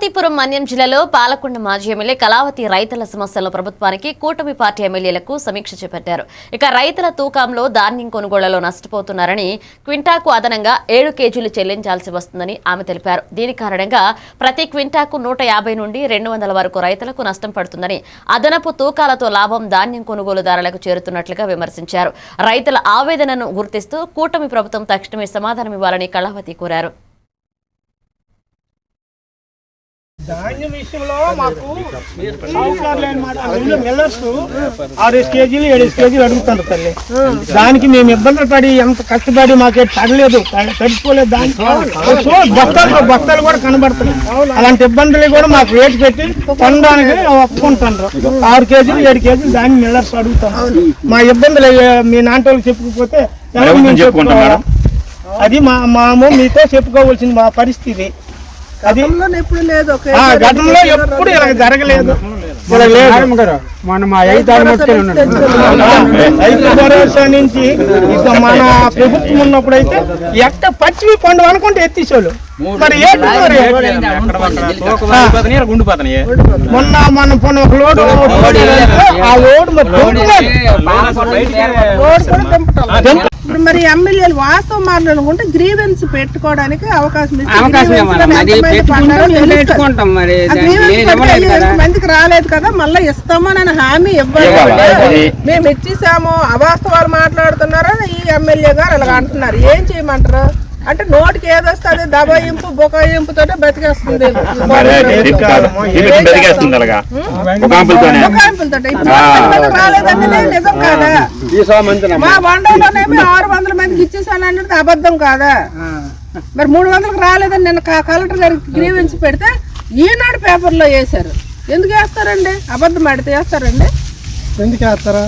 పార్వతీపురం మన్యం జిల్లాలో పాలకొండ మాజీ ఎమ్మెల్యే కళావతి రైతుల సమస్యల ప్రభుత్వానికి కూటమి పార్టీ ఎమ్మెల్యేలకు సమీక్ష చేపట్టారు. ఇక రైతుల తూకంలో ధాన్యం కొనుగోళ్లలో నష్టపోతున్నారని, క్వింటాకు అదనంగా 7 కేజీలు చెల్లించాల్సి వస్తుందని ఆమె తెలిపారు. దీని కారణంగా ప్రతి క్వింటాకు 150 నుండి 200 వరకు రైతులకు నష్టం పడుతుందని, అదనపు తూకాలతో లాభం ధాన్యం కొనుగోలుదారులకు చేరుతున్నట్లుగా విమర్శించారు. రైతుల ఆవేదనను గుర్తిస్తూ కూటమి ప్రభుత్వం తక్షణమే సమాధానం ఇవ్వాలని కళావతి కోరారు. ధాన్యం విషయంలో మాకు మిల్లర్స్ 6 కేజీలు 7 కేజీలు అడుగుతారు తల్లి. దానికి మేము ఇబ్బందులు పడి ఎంత కష్టపడి మాకే తడలేదు, తడిపోలేదు. బస్తాలు కూడా కనబడుతున్నాయి. అలాంటి ఇబ్బందులు కూడా మాకు రేటు పెట్టి కొనడానికి ఒప్పుకుంటారు. 6 కేజీలు 7 కేజీలు దాన్ని మిల్లర్స్ అడుగుతాం. మా ఇబ్బందులు మీ నాటోళ్ళకి చెప్పుకోకపోతే అది మాము మీతో చెప్పుకోవాల్సింది మా పరిస్థితి. అది గతంలో ఎప్పుడు ఇలా జరగలేదు. రైతు భరోసా నుంచి ఇక మన ప్రభుత్వం ఉన్నప్పుడు అయితే ఎక్క పచ్చివి పండు అనుకుంటే ఎత్తిసేవాళ్ళు. మరి మొన్న మన ఒక లోడ్ ఆ లోడ్ ఇప్పుడు మరి ఎమ్మెల్యేలు వాస్తవం మాట్లాడుకుంటే గ్రీవెన్స్ పెట్టుకోవడానికి అవకాశం మందికి రాలేదు కదా, మళ్ళీ ఇస్తామని హామీ ఇవ్వాలి. మేము ఇచ్చేసాము, అవాస్తవాలు మాట్లాడుతున్నారని ఈ ఎమ్మెల్యే గారు అలాగ అంటున్నారు. ఏం చేయమంటారు అంటే నోటికి ఏదొస్తుంది దబాయింపు బొకాయింపుతో బతికేస్తుంది. రాలేదంటే నిజం కాదా? మా వండలోనేమో 600 మందికి ఇచ్చేసానంటే అబద్ధం కాదా? మరి 300కి రాలేదని నిన్న కలెక్టర్ గారికి గ్రీవెన్స్ పెడితే ఈనాడు పేపర్లో వేశారు. ఎందుకు వేస్తారండి? అబద్ధం ఆడితే వేస్తారండి? ఎందుకు వేస్తారా?